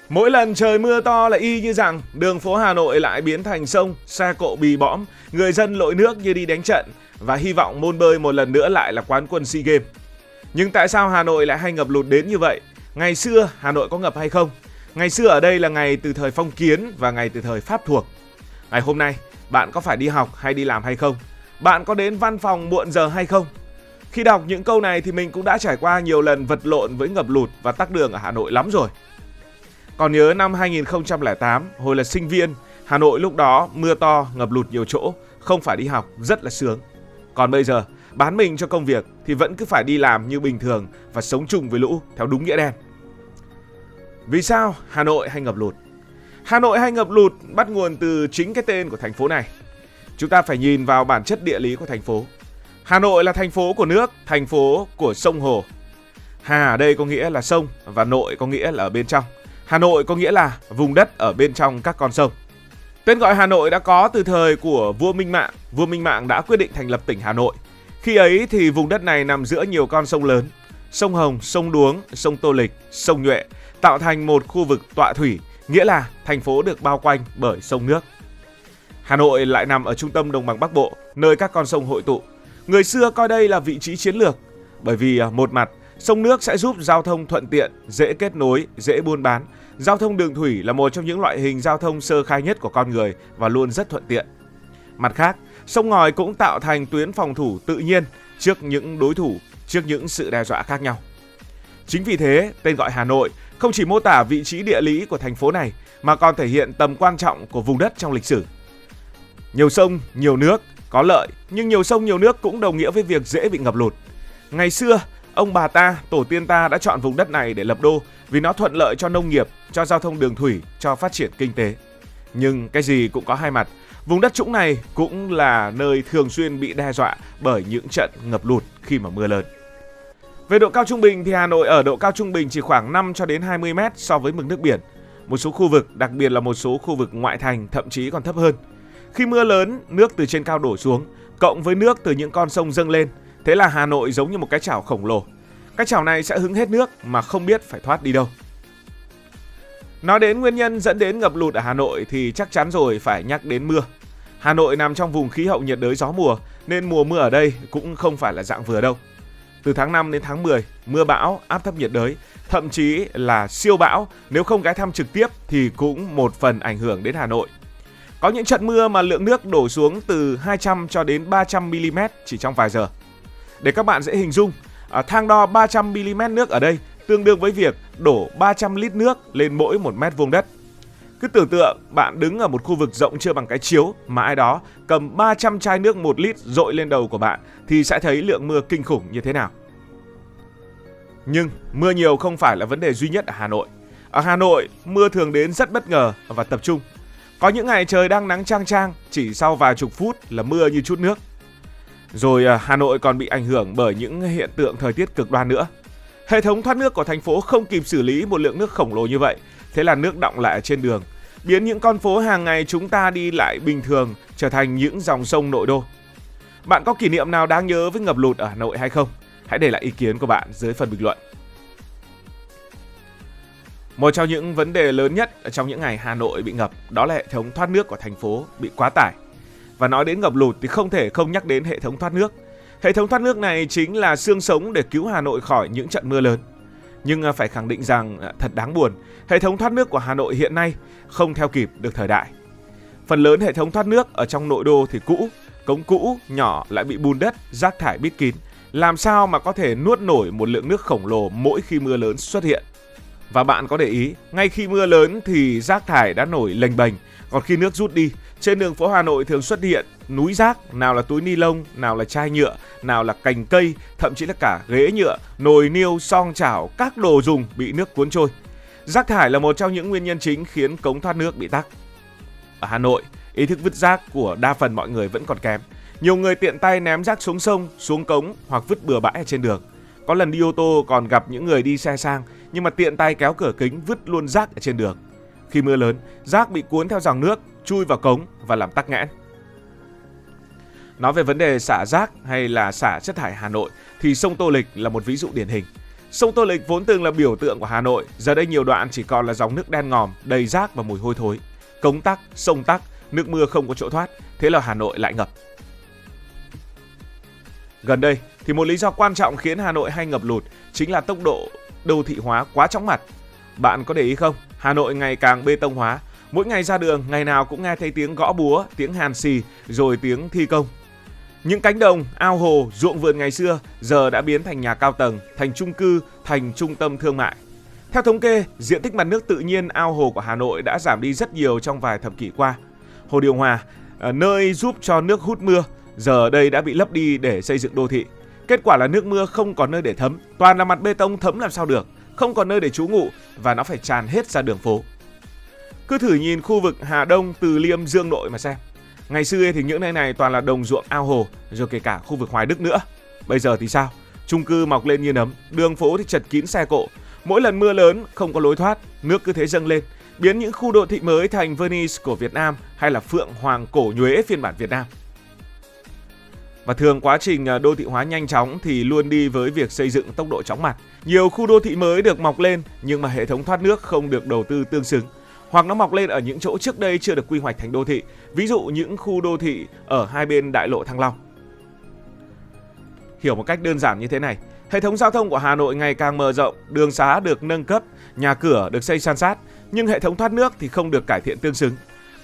Mỗi lần trời mưa to là y như rằng đường phố Hà Nội lại biến thành sông, xe cộ bì bõm, người dân lội nước như đi đánh trận và hy vọng môn bơi một lần nữa lại là quán quân SEA Games. Nhưng tại sao Hà Nội lại hay ngập lụt đến như vậy? Ngày xưa Hà Nội có ngập hay không? Ngày xưa ở đây là ngày từ thời phong kiến và ngày từ thời Pháp thuộc. Ngày hôm nay, bạn có phải đi học hay đi làm hay không? Bạn có đến văn phòng muộn giờ hay không? Khi đọc những câu này thì mình cũng đã trải qua nhiều lần vật lộn với ngập lụt và tắc đường ở Hà Nội lắm rồi. Còn nhớ năm 2008, hồi là sinh viên, Hà Nội lúc đó mưa to, ngập lụt nhiều chỗ, không phải đi học, rất là sướng. Còn bây giờ, bán mình cho công việc thì vẫn cứ phải đi làm như bình thường và sống chung với lũ theo đúng nghĩa đen. Vì sao Hà Nội hay ngập lụt? Hà Nội hay ngập lụt bắt nguồn từ chính cái tên của thành phố này. Chúng ta phải nhìn vào bản chất địa lý của thành phố. Hà Nội là thành phố của nước, thành phố của sông hồ. Hà ở đây có nghĩa là sông và nội có nghĩa là ở bên trong. Hà Nội có nghĩa là vùng đất ở bên trong các con sông. Tên gọi Hà Nội đã có từ thời của vua Minh Mạng. Vua Minh Mạng đã quyết định thành lập tỉnh Hà Nội. Khi ấy thì vùng đất này nằm giữa nhiều con sông lớn. Sông Hồng, sông Đuống, sông Tô Lịch, sông Nhuệ tạo thành một khu vực tọa thủy, nghĩa là thành phố được bao quanh bởi sông nước. Hà Nội lại nằm ở trung tâm đồng bằng Bắc Bộ, nơi các con sông hội tụ. Người xưa coi đây là vị trí chiến lược, bởi vì một mặt, sông nước sẽ giúp giao thông thuận tiện, dễ kết nối, dễ buôn bán. Giao thông đường thủy là một trong những loại hình giao thông sơ khai nhất của con người và luôn rất thuận tiện. Mặt khác, sông ngòi cũng tạo thành tuyến phòng thủ tự nhiên trước những đối thủ, trước những sự đe dọa khác nhau. Chính vì thế, tên gọi Hà Nội không chỉ mô tả vị trí địa lý của thành phố này mà còn thể hiện tầm quan trọng của vùng đất trong lịch sử. Nhiều sông, nhiều nước có lợi, nhưng nhiều sông, nhiều nước cũng đồng nghĩa với việc dễ bị ngập lụt. Ngày xưa, ông bà ta, tổ tiên ta đã chọn vùng đất này để lập đô vì nó thuận lợi cho nông nghiệp, cho giao thông đường thủy, cho phát triển kinh tế. Nhưng cái gì cũng có hai mặt. Vùng đất trũng này cũng là nơi thường xuyên bị đe dọa bởi những trận ngập lụt khi mà mưa lớn. Về độ cao trung bình thì Hà Nội ở độ cao trung bình chỉ khoảng 5 cho đến 20 mét so với mực nước biển. Một số khu vực, đặc biệt là một số khu vực ngoại thành thậm chí còn thấp hơn. Khi mưa lớn, nước từ trên cao đổ xuống, cộng với nước từ những con sông dâng lên, thế là Hà Nội giống như một cái chảo khổng lồ. Cái chảo này sẽ hứng hết nước mà không biết phải thoát đi đâu. Nói đến nguyên nhân dẫn đến ngập lụt ở Hà Nội thì chắc chắn rồi phải nhắc đến mưa. Hà Nội nằm trong vùng khí hậu nhiệt đới gió mùa nên mùa mưa ở đây cũng không phải là dạng vừa đâu. Từ tháng 5 đến tháng 10, mưa bão, áp thấp nhiệt đới, thậm chí là siêu bão nếu không ghé thăm trực tiếp thì cũng một phần ảnh hưởng đến Hà Nội. Có những trận mưa mà lượng nước đổ xuống từ 200 cho đến 300 mm chỉ trong vài giờ. Để các bạn dễ hình dung, thang đo 300 mm nước ở đây tương đương với việc đổ 300 lít nước lên mỗi 1 mét vuông đất. Cứ tưởng tượng bạn đứng ở một khu vực rộng chưa bằng cái chiếu mà ai đó cầm 300 chai nước 1 lít dội lên đầu của bạn thì sẽ thấy lượng mưa kinh khủng như thế nào. Nhưng mưa nhiều không phải là vấn đề duy nhất ở Hà Nội. Ở Hà Nội, mưa thường đến rất bất ngờ và tập trung. Có những ngày trời đang nắng chang chang, chỉ sau vài chục phút là mưa như chút nước. Rồi Hà Nội còn bị ảnh hưởng bởi những hiện tượng thời tiết cực đoan nữa. Hệ thống thoát nước của thành phố không kịp xử lý một lượng nước khổng lồ như vậy, thế là nước đọng lại ở trên đường, biến những con phố hàng ngày chúng ta đi lại bình thường trở thành những dòng sông nội đô. Bạn có kỷ niệm nào đáng nhớ với ngập lụt ở Hà Nội hay không? Hãy để lại ý kiến của bạn dưới phần bình luận. Một trong những vấn đề lớn nhất trong những ngày Hà Nội bị ngập đó là hệ thống thoát nước của thành phố bị quá tải. Và nói đến ngập lụt thì không thể không nhắc đến hệ thống thoát nước. Hệ thống thoát nước này chính là xương sống để cứu Hà Nội khỏi những trận mưa lớn. Nhưng phải khẳng định rằng thật đáng buồn, hệ thống thoát nước của Hà Nội hiện nay không theo kịp được thời đại. Phần lớn hệ thống thoát nước ở trong nội đô thì cũ, cống cũ, nhỏ lại bị bùn đất, rác thải bít kín. Làm sao mà có thể nuốt nổi một lượng nước khổng lồ mỗi khi mưa lớn xuất hiện. Và bạn có để ý, ngay khi mưa lớn thì rác thải đã nổi lềnh bềnh, còn khi nước rút đi, trên đường phố Hà Nội thường xuất hiện núi rác, nào là túi ni lông, nào là chai nhựa, nào là cành cây, thậm chí là cả ghế nhựa, nồi niêu, xoong chảo, các đồ dùng bị nước cuốn trôi. Rác thải là một trong những nguyên nhân chính khiến cống thoát nước bị tắc. Ở Hà Nội, ý thức vứt rác của đa phần mọi người vẫn còn kém. Nhiều người tiện tay ném rác xuống sông, xuống cống hoặc vứt bừa bãi ở trên đường. Có lần đi ô tô còn gặp những người đi xe sang nhưng mà tiện tay kéo cửa kính vứt luôn rác ở trên đường. Khi mưa lớn, rác bị cuốn theo dòng nước, chui vào cống và làm tắc nghẽn. Nói về vấn đề xả rác hay là xả chất thải Hà Nội thì sông Tô Lịch là một ví dụ điển hình. Sông Tô Lịch vốn từng là biểu tượng của Hà Nội, giờ đây nhiều đoạn chỉ còn là dòng nước đen ngòm, đầy rác và mùi hôi thối. Cống tắc, sông tắc, nước mưa không có chỗ thoát, thế là Hà Nội lại ngập. Gần đây thì một lý do quan trọng khiến Hà Nội hay ngập lụt chính là tốc độ đô thị hóa quá chóng mặt. Bạn có để ý không? Hà Nội ngày càng bê tông hóa, mỗi ngày ra đường ngày nào cũng nghe thấy tiếng gõ búa, tiếng hàn xì, rồi tiếng thi công. Những cánh đồng, ao hồ, ruộng vườn ngày xưa giờ đã biến thành nhà cao tầng, thành chung cư, thành trung tâm thương mại. Theo thống kê, diện tích mặt nước tự nhiên ao hồ của Hà Nội đã giảm đi rất nhiều trong vài thập kỷ qua. Hồ điều hòa, nơi giúp cho nước hút mưa, giờ đây đã bị lấp đi để xây dựng đô thị. Kết quả là nước mưa không còn nơi để thấm, toàn là mặt bê tông, thấm làm sao được, không còn nơi để trú ngụ và nó phải tràn hết ra đường phố. Cứ thử nhìn khu vực Hà Đông, Từ Liêm, Dương Nội mà xem. Ngày xưa thì những nơi này toàn là đồng ruộng ao hồ, rồi kể cả khu vực Hoài Đức nữa. Bây giờ thì sao? Chung cư mọc lên như nấm, đường phố thì chật kín xe cộ. Mỗi lần mưa lớn không có lối thoát, nước cứ thế dâng lên, biến những khu đô thị mới thành Venice của Việt Nam hay là Phượng Hoàng Cổ Nhuế phiên bản Việt Nam. Và thường quá trình đô thị hóa nhanh chóng thì luôn đi với việc xây dựng tốc độ chóng mặt. Nhiều khu đô thị mới được mọc lên nhưng mà hệ thống thoát nước không được đầu tư tương xứng. Hoặc nó mọc lên ở những chỗ trước đây chưa được quy hoạch thành đô thị, ví dụ những khu đô thị ở hai bên đại lộ Thăng Long. Hiểu một cách đơn giản như thế này, hệ thống giao thông của Hà Nội ngày càng mở rộng, đường xá được nâng cấp, nhà cửa được xây san sát, nhưng hệ thống thoát nước thì không được cải thiện tương xứng.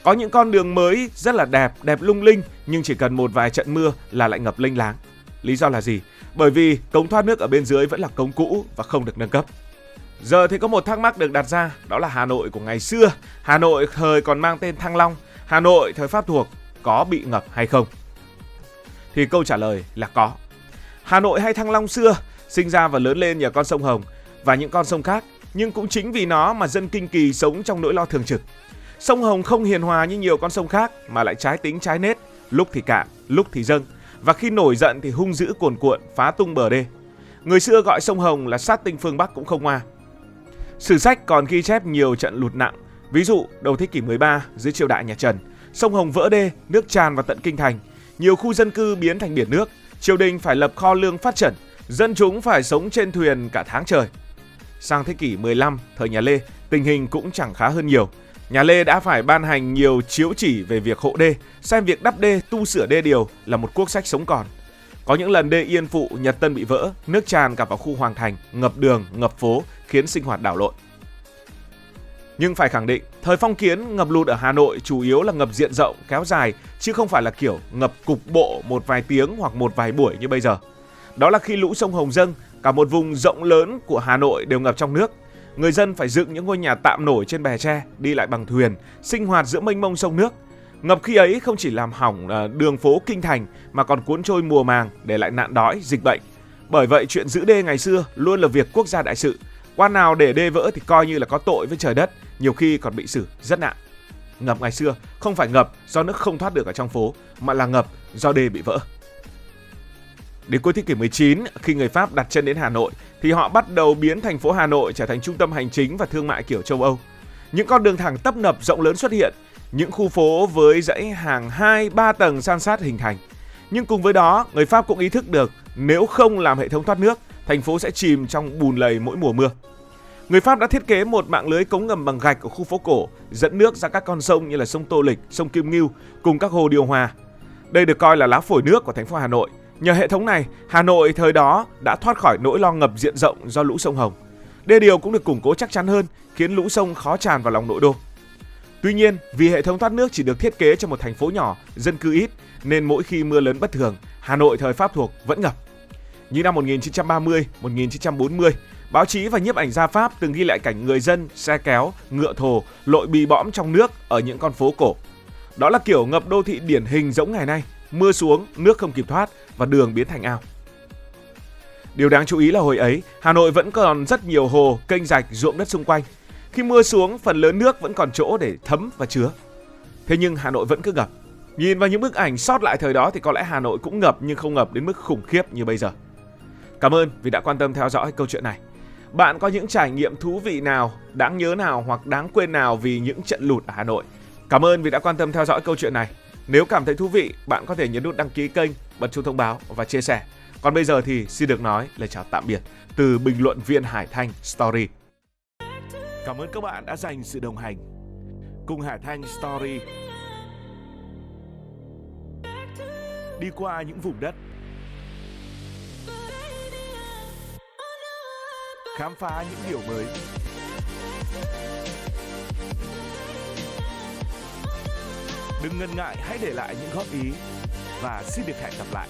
Có những con đường mới rất là đẹp lung linh, nhưng chỉ cần một vài trận mưa là lại ngập lênh láng. Lý do là gì? Bởi vì cống thoát nước ở bên dưới vẫn là cống cũ và không được nâng cấp. Giờ thì có một thắc mắc được đặt ra, đó là Hà Nội của ngày xưa, Hà Nội thời còn mang tên Thăng Long, Hà Nội thời Pháp thuộc có bị ngập hay không? Thì câu trả lời là có. Hà Nội hay Thăng Long xưa sinh ra và lớn lên nhờ con sông Hồng và những con sông khác, nhưng cũng chính vì nó mà dân Kinh Kỳ sống trong nỗi lo thường trực. Sông Hồng không hiền hòa như nhiều con sông khác mà lại trái tính trái nết, lúc thì cạn, lúc thì dâng, và khi nổi giận thì hung dữ cuồn cuộn phá tung bờ đê. Người xưa gọi sông Hồng là sát tinh phương Bắc cũng không ngoa. Sử sách còn ghi chép nhiều trận lụt nặng, ví dụ đầu thế kỷ 13 dưới triều đại nhà Trần, sông Hồng vỡ đê, nước tràn vào tận kinh thành, nhiều khu dân cư biến thành biển nước, triều đình phải lập kho lương phát trần, dân chúng phải sống trên thuyền cả tháng trời. Sang thế kỷ 15, thời nhà Lê, tình hình cũng chẳng khá hơn nhiều. Nhà Lê đã phải ban hành nhiều chiếu chỉ về việc hộ đê, xem việc đắp đê, tu sửa đê điều là một quốc sách sống còn. Có những lần đê Yên Phụ, Nhật Tân bị vỡ, nước tràn cả vào khu Hoàng Thành, ngập đường, ngập phố, khiến sinh hoạt đảo lộn. Nhưng phải khẳng định, thời phong kiến ngập lụt ở Hà Nội chủ yếu là ngập diện rộng, kéo dài, chứ không phải là kiểu ngập cục bộ một vài tiếng hoặc một vài buổi như bây giờ. Đó là khi lũ sông Hồng dâng, cả một vùng rộng lớn của Hà Nội đều ngập trong nước. Người dân phải dựng những ngôi nhà tạm nổi trên bè tre, đi lại bằng thuyền, sinh hoạt giữa mênh mông sông nước. Ngập khi ấy không chỉ làm hỏng đường phố kinh thành mà còn cuốn trôi mùa màng, để lại nạn đói, dịch bệnh. Bởi vậy chuyện giữ đê ngày xưa luôn là việc quốc gia đại sự. Quan nào để đê vỡ thì coi như là có tội với trời đất, nhiều khi còn bị xử rất nặng. Ngập ngày xưa không phải ngập do nước không thoát được ở trong phố, mà là ngập do đê bị vỡ. Đến cuối thế kỷ 19, khi người Pháp đặt chân đến Hà Nội thì họ bắt đầu biến thành phố Hà Nội trở thành trung tâm hành chính và thương mại kiểu châu Âu. Những con đường thẳng tấp nập rộng lớn xuất hiện, những khu phố với dãy hàng 2-3 tầng san sát hình thành. Nhưng cùng với đó, người Pháp cũng ý thức được nếu không làm hệ thống thoát nước, thành phố sẽ chìm trong bùn lầy mỗi mùa mưa. Người Pháp đã thiết kế một mạng lưới cống ngầm bằng gạch ở khu phố cổ, dẫn nước ra các con sông như là sông Tô Lịch, sông Kim Ngưu cùng các hồ điều hòa. Đây được coi là lá phổi nước của thành phố Hà Nội. Nhờ hệ thống này, Hà Nội thời đó đã thoát khỏi nỗi lo ngập diện rộng do lũ sông Hồng. Đê điều cũng được củng cố chắc chắn hơn, khiến lũ sông khó tràn vào lòng nội đô. Tuy nhiên, vì hệ thống thoát nước chỉ được thiết kế cho một thành phố nhỏ, dân cư ít, nên mỗi khi mưa lớn bất thường, Hà Nội thời Pháp thuộc vẫn ngập. Như năm 1930, 1940, báo chí và nhiếp ảnh gia Pháp từng ghi lại cảnh người dân, xe kéo, ngựa thồ lội bì bõm trong nước ở những con phố cổ. Đó là kiểu ngập đô thị điển hình giống ngày nay, mưa xuống, nước không kịp thoát và đường biến thành ao. Điều đáng chú ý là hồi ấy, Hà Nội vẫn còn rất nhiều hồ, kênh rạch, ruộng đất xung quanh. Khi mưa xuống, phần lớn nước vẫn còn chỗ để thấm và chứa. Thế nhưng Hà Nội vẫn cứ ngập. Nhìn vào những bức ảnh sót lại thời đó thì có lẽ Hà Nội cũng ngập nhưng không ngập đến mức khủng khiếp như bây giờ. Cảm ơn vì đã quan tâm theo dõi câu chuyện này. Bạn có những trải nghiệm thú vị nào, đáng nhớ nào hoặc đáng quên nào vì những trận lụt ở Hà Nội? Cảm ơn vì đã quan tâm theo dõi câu chuyện này. Nếu cảm thấy thú vị, bạn có thể nhấn nút đăng ký kênh, bật chuông thông báo và chia sẻ. Còn bây giờ thì xin được nói lời chào tạm biệt từ bình luận viên Hải Thanh Story. Cảm ơn các bạn đã dành sự đồng hành cùng Hải Thanh Story đi qua những vùng đất, khám phá những điều mới. Đừng ngần ngại, hãy để lại những góp ý và xin được hẹn gặp lại.